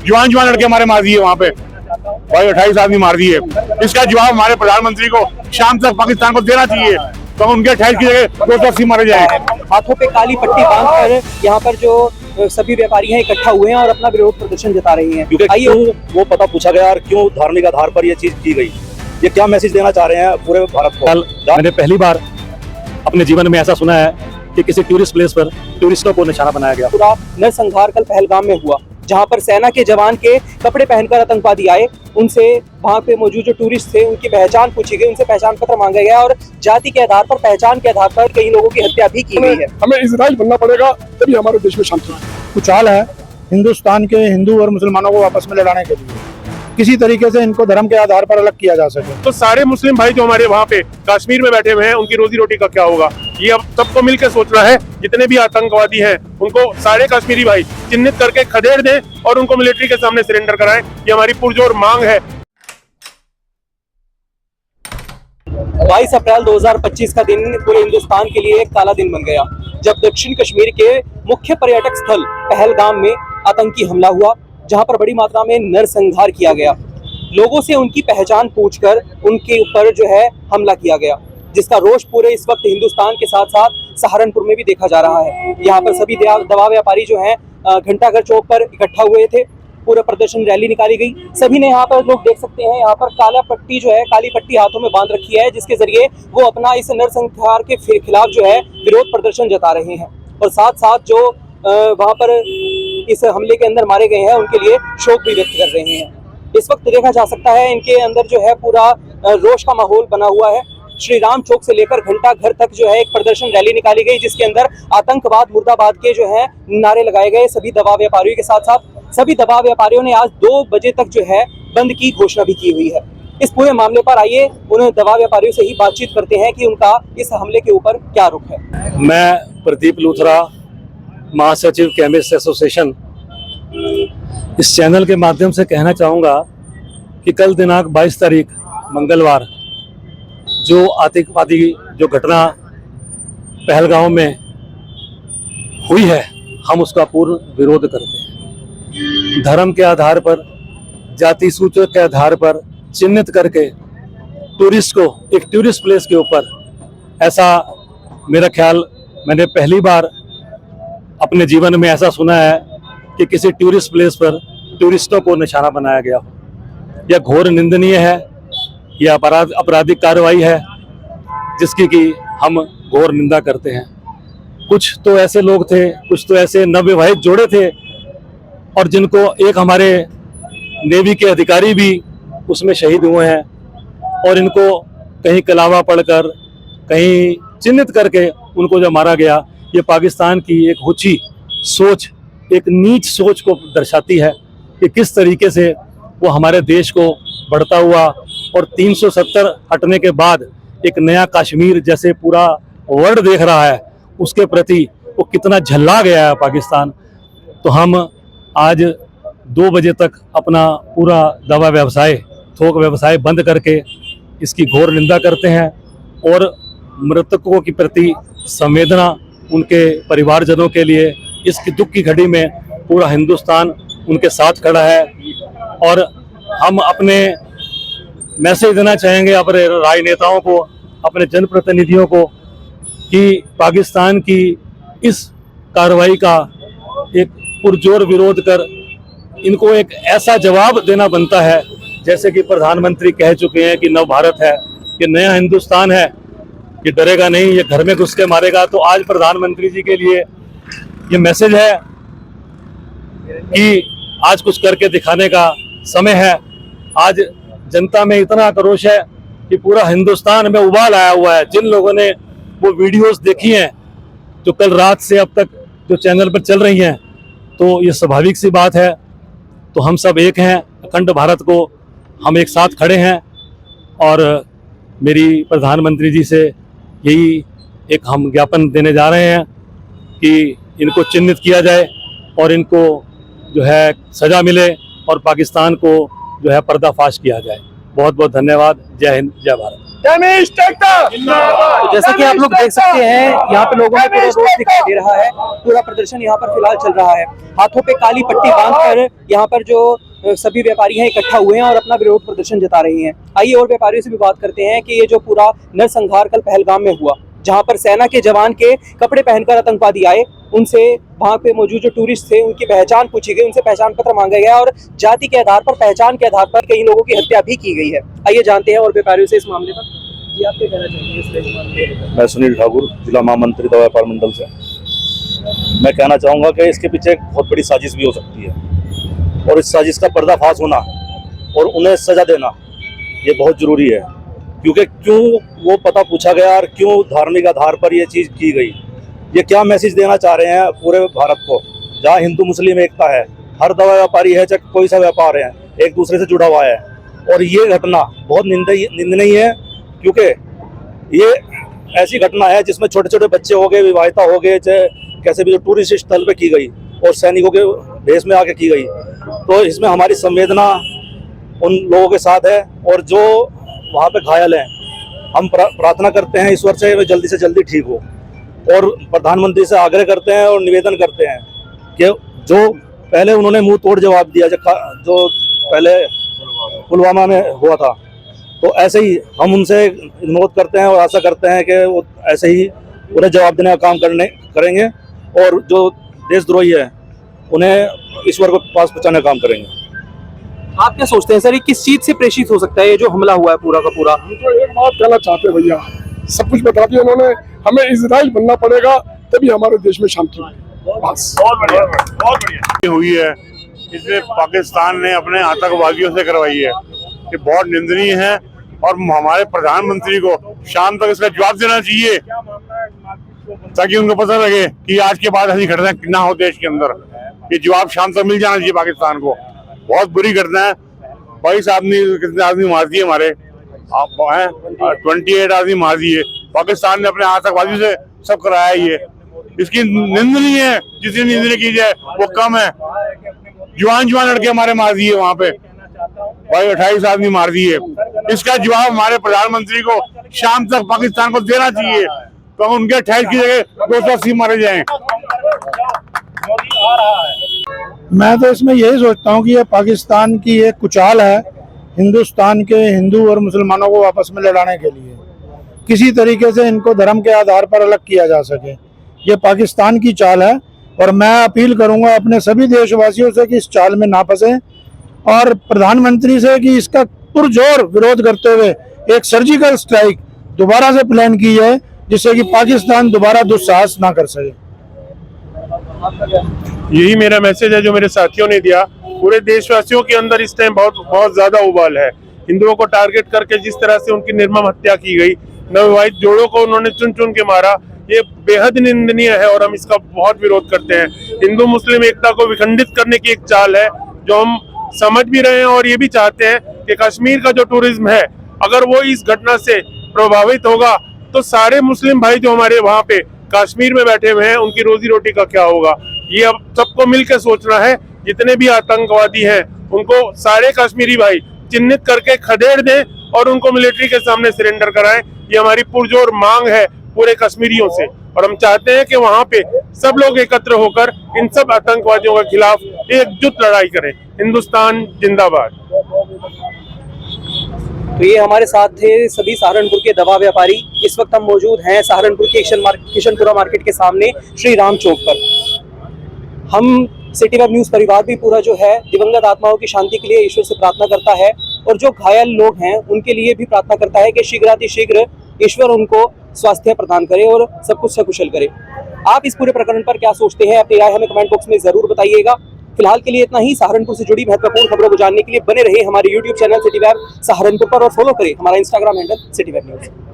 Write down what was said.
जवान जवान लड़के हमारे मार दिए वहाँ पे भाई, 28 आदमी मार दिए। इसका जवाब हमारे प्रधानमंत्री को शाम तक पाकिस्तान को देना चाहिए, तो उनके 28 की जगह 280 मारे जाए। हाथों पे काली पट्टी बांधकर यहाँ पर जो सभी व्यापारी हैं इकट्ठा हुए हैं और अपना विरोध प्रदर्शन जता रहे हैं। क्यों वो पता पूछा गया और क्यों धार्मिक आधार पर ये चीज की गई, ये क्या मैसेज देना चाह रहे हैं पूरे भारत को? कल मैंने पहली बार अपने जीवन में ऐसा सुना है कि किसी टूरिस्ट प्लेस पर टूरिस्टों को निशाना बनाया गया। पूरा नरसंहार कल पहलगाम में हुआ, जहां पर सेना के जवान के कपड़े पहनकर आतंकवादी आए, उनसे वहां पे मौजूद जो टूरिस्ट थे उनकी पहचान पूछी गई, उनसे पहचान पत्र मांगा गया और जाति के आधार पर, पहचान के आधार पर कई लोगों की हत्या भी की गई है। हमें इजराइल बनना पड़ेगा, तभी हमारे देश में शांति। कुचाल है हिंदुस्तान के हिंदू और मुसलमानों को आपस में लड़ाने के लिए, किसी तरीके से इनको धर्म के आधार पर अलग किया जा सके। तो सारे मुस्लिम भाई जो हमारे वहाँ पे कश्मीर में बैठे हुए हैं, उनकी रोजी रोटी का क्या होगा, ये अब सबको मिलकर सोचना है। जितने भी आतंकवादी हैं उनको सारे कश्मीरी भाई चिन्हित करके खदेड़ दें और उनको मिलिट्री के सामने सरेंडर कराएं, ये हमारी पुरजोर मांग है। 22 अप्रैल 2025 का दिन पूरे हिंदुस्तान के लिए एक काला दिन बन गया, जब दक्षिण कश्मीर के मुख्य पर्यटक स्थल पहलगाम में आतंकी हमला हुआ, जहां पर बड़ी मात्रा में नरसंहार किया गया। लोगों से उनकी पहचान पूछकर उनके ऊपर जो है हमला किया गया, जिसका रोष पूरे इस वक्त हिंदुस्तान के साथ साथ सहारनपुर में भी देखा जा रहा है। यहाँ पर सभी दवा व्यापारी जो हैं घंटाघर चौक पर इकट्ठा हुए थे, पूरा प्रदर्शन रैली निकाली गई। सभी ने यहाँ पर, लोग देख सकते हैं, यहाँ पर काला पट्टी जो है, काली पट्टी हाथों में बांध रखी है, जिसके जरिए वो अपना इस नरसंहार के खिलाफ जो है विरोध प्रदर्शन जता रहे हैं। और साथ साथ जो वहाँ पर इस हमले के अंदर मारे गए हैं उनके लिए शोक भी व्यक्त कर रहे हैं। इस वक्त देखा जा सकता है इनके अंदर जो है पूरा रोष का माहौल बना हुआ है। श्री राम चौक से लेकर घंटा घर तक जो है एक प्रदर्शन रैली निकाली गई, जिसके अंदर आतंकवाद मुर्दाबाद के जो है नारे लगाए गए सभी दवा व्यापारियों के साथ साथ। सभी दवा व्यापारियों ने आज 2 बजे तक जो है बंद की घोषणा भी की हुई है। इस पूरे मामले पर आइए उन दवा व्यापारियों से ही बातचीत करते हैं कि उनका इस हमले के ऊपर क्या रुख है। मैं प्रदीप लूथरा, महासचिव केमिस्ट एसोसिएशन, इस चैनल के माध्यम से कहना चाहूँगा कि कल दिनांक 22 तारीख मंगलवार जो आतंकवादी जो घटना पहलगाम में हुई है, हम उसका पूर्ण विरोध करते हैं। धर्म के आधार पर, जाति सूचक के आधार पर चिन्हित करके टूरिस्ट को एक टूरिस्ट प्लेस के ऊपर, ऐसा मेरा ख्याल मैंने पहली बार अपने जीवन में ऐसा सुना है कि किसी टूरिस्ट प्लेस पर टूरिस्टों को निशाना बनाया गया हो। यह घोर निंदनीय है, यह आपराधिक कार्रवाई है जिसकी कि हम घोर निंदा करते हैं। कुछ तो ऐसे लोग थे, कुछ तो ऐसे नवविवाहित जोड़े थे और जिनको एक हमारे नेवी के अधिकारी भी उसमें शहीद हुए हैं, और इनको कहीं कलावा पढ़कर, कहीं चिन्हित करके उनको जो मारा गया, ये पाकिस्तान की एक हुची सोच, एक नीच सोच को दर्शाती है कि किस तरीके से वो हमारे देश को बढ़ता हुआ और 370 हटने के बाद एक नया कश्मीर जैसे पूरा वर्ल्ड देख रहा है, उसके प्रति वो कितना झल्ला गया है पाकिस्तान। तो हम आज 2 बजे तक अपना पूरा दवा व्यवसाय, थोक व्यवसाय बंद करके इसकी घोर निंदा करते हैं और मृतकों के प्रति संवेदना, उनके परिवारजनों के लिए इसकी दुख की घड़ी में पूरा हिंदुस्तान उनके साथ खड़ा है। और हम अपने मैसेज देना चाहेंगे अपने राजनेताओं को, अपने जनप्रतिनिधियों को, कि पाकिस्तान की इस कार्रवाई का एक पुरजोर विरोध कर इनको एक ऐसा जवाब देना बनता है, जैसे कि प्रधानमंत्री कह चुके हैं कि नव भारत है, कि नया हिंदुस्तान है, ये डरेगा नहीं, ये घर में घुस के मारेगा। तो आज प्रधानमंत्री जी के लिए ये मैसेज है कि आज कुछ करके दिखाने का समय है। आज जनता में इतना आक्रोश है कि पूरा हिंदुस्तान में उबाल आया हुआ है। जिन लोगों ने वो वीडियोस देखी हैं जो कल रात से अब तक जो चैनल पर चल रही हैं, तो ये स्वाभाविक सी बात है। तो हम सब एक हैं, अखंड भारत को हम एक साथ खड़े हैं। और मेरी प्रधानमंत्री जी से यही एक हम ज्ञापन देने जा रहे हैं कि इनको चिन्हित किया जाए और इनको जो है सज़ा मिले और पाकिस्तान को जो है पर्दाफाश किया जाए। बहुत बहुत धन्यवाद। जय हिंद, जय भारत। केमिस्ट एकता। तो जैसा कि आप लोग देख सकते हैं यहाँ पे लोगों में पूरा रोष दिखाई दे रहा है, पूरा प्रदर्शन यहाँ पर फिलहाल चल रहा है। हाथों पे काली पट्टी बांधकर यहाँ पर जो सभी व्यापारी हैं इकट्ठा हुए हैं और अपना विरोध प्रदर्शन जता रहे हैं। आइए और व्यापारियों से भी बात करते हैं कि ये जो पूरा नरसंहार कल पहलगाम में हुआ, जहां पर सेना के जवान के कपड़े पहनकर आतंकवादी आए, उनसे वहां पे मौजूद जो टूरिस्ट थे उनकी पहचान पूछी गई, उनसे पहचान पत्र मांगा गया और जाति के आधार पर, पहचान के आधार पर कई लोगों की हत्या भी की गई है। आइए जानते हैं और व्यापारियों से इस मामले पर। जी, आप क्या कहना चाहेंगे इस मामले में? मैं सुनील ठाकुर, जिला महामंत्री दवा व्यापार मंडल से। मैं कहना चाहूँगा कि इसके पीछे एक बहुत बड़ी साजिश भी हो सकती है और इस साजिश का पर्दाफाश होना और उन्हें सजा देना ये बहुत ज़रूरी है, क्योंकि क्यों वो पता पूछा गया और क्यों धार्मिक आधार पर ये चीज़ की गई। ये क्या मैसेज देना चाह रहे हैं पूरे भारत को, जहाँ हिंदू मुस्लिम एकता है, हर दवा व्यापारी है चाहे कोई सा व्यापार है एक दूसरे से जुड़ा हुआ है। और ये घटना बहुत निंदनीय है, क्योंकि ये ऐसी घटना है जिसमें छोटे छोटे बच्चे हो गए, विवाहिता हो गए, चाहे कैसे भी जो टूरिस्ट स्थल पे की गई और सैनिकों के भेष में आके की गई। तो इसमें हमारी संवेदना उन लोगों के साथ है और जो वहाँ पे घायल हैं, हम प्रार्थना करते हैं ईश्वर से वे जल्दी से जल्दी ठीक हो और प्रधानमंत्री से आग्रह करते हैं और निवेदन करते हैं कि जो पहले उन्होंने मुंह तोड़ जवाब दिया जो पहले पुलवामा में हुआ था, तो ऐसे ही हम उनसे अनुरोध करते हैं और आशा करते हैं कि वो ऐसे ही उन्हें जवाब देने का काम करेंगे और जो देशद्रोही है उन्हें ईश्वर के पास पहुँचाने का काम करेंगे। आप क्या सोचते हैं सर, ये किस चीज से प्रेषित हो सकता है ये जो हमला हुआ है पूरा का पूरा? हम तो एक बात कहना चाहते हैं भैया, सब कुछ बता दिया उन्होंने, हमें इजराइल बनना पड़ेगा तभी हमारे देश में शांति होगी। बस बहुत बढ़िया, बहुत बढ़िया हुई है। इसमें पाकिस्तान ने अपने आतंकवादियों से करवाई है, ये बहुत निंदनीय है और हमारे प्रधानमंत्री को शाम तक इसका जवाब देना चाहिए, ताकि उनको पता लगे कि आज के बाद ऐसी घटना ना हो देश के अंदर। ये जवाब शाम तक मिल जाना चाहिए पाकिस्तान को। बहुत बुरी घटना है। 22 आदमी, कितने आदमी मार दिए हमारे, 28 आदमी मार दिए। पाकिस्तान ने अपने आतंकवादियों से सब कराया ये, इसकी निंदनीय है। जितनी निंदनीय की जाए वो कम है। जवान लड़के हमारे मार दिए वहाँ पे, भाई 28 आदमी मार दिए। इसका जवाब हमारे प्रधानमंत्री को शाम तक पाकिस्तान को देना चाहिए, तो उनके 28 की जगह 280 मारे जाएं। मैं तो इसमें यही सोचता हूँ कि ये पाकिस्तान की एक कुचाल है हिंदुस्तान के हिंदू और मुसलमानों को आपस में लड़ाने के लिए, किसी तरीके से इनको धर्म के आधार पर अलग किया जा सके। ये पाकिस्तान की चाल है और मैं अपील करूंगा अपने सभी देशवासियों से कि इस चाल में ना फंसे और प्रधानमंत्री से कि इसका पुरजोर विरोध करते हुए एक सर्जिकल स्ट्राइक दोबारा से प्लान की जाए, जिससे कि पाकिस्तान दोबारा दुस्साहस ना कर सके। यही मेरा मैसेज है जो मेरे साथियों ने दिया। पूरे देशवासियों के अंदर इस टाइम बहुत ज्यादा उबाल है। हिंदुओं को टारगेट करके जिस तरह से उनकी निर्मम हत्या की गई, नवविवाहित जोड़ों को उन्होंने चुन चुन के मारा, ये बेहद निंदनीय है और हम इसका बहुत विरोध करते हैं। हिंदू मुस्लिम एकता को विखंडित करने की एक चाल है जो हम समझ भी रहे हैं और ये भी चाहते हैं कि कश्मीर का जो टूरिज्म है, अगर वो इस घटना से प्रभावित होगा तो सारे मुस्लिम भाई जो हमारे वहाँ पे कश्मीर में बैठे हुए हैं उनकी रोजी रोटी का क्या होगा। ये अब सबको मिलकर सोचना है। जितने भी आतंकवादी हैं उनको सारे कश्मीरी भाई चिन्हित करके खदेड़ दें और उनको मिलिट्री के सामने सरेंडर कराएं। ये हमारी पुरजोर मांग है पूरे कश्मीरियों से और हम चाहते हैं कि वहाँ पे सब लोग एकत्र होकर इन सब आतंकवादियों के खिलाफ एकजुट लड़ाई करें। हिंदुस्तान जिंदाबाद। तो ये हमारे साथ थे सभी सहारनपुर के दवा व्यापारी। इस वक्त हम मौजूद हैं सहारनपुर के किशनपुरा मार्केट के सामने श्री राम चौक पर। हम सिटी वेब न्यूज़ परिवार भी पूरा जो है दिवंगत आत्माओं की शांति के लिए ईश्वर से प्रार्थना करता है और जो घायल लोग हैं उनके लिए भी प्रार्थना करता है कि शीघ्र ईश्वर उनको स्वास्थ्य प्रदान करे और सब कुछ सकुशल करे। आप इस पूरे प्रकरण पर क्या सोचते हैं, अपनी राय हमें कमेंट बॉक्स में जरूर बताइएगा। फिलहाल के लिए इतना ही। सहारनपुर से जुड़ी महत्वपूर्ण खबरों को जानने के लिए बने रहे हमारे YouTube channel city web Saharanpur पर और फॉलो करें हमारा Instagram handle city web news.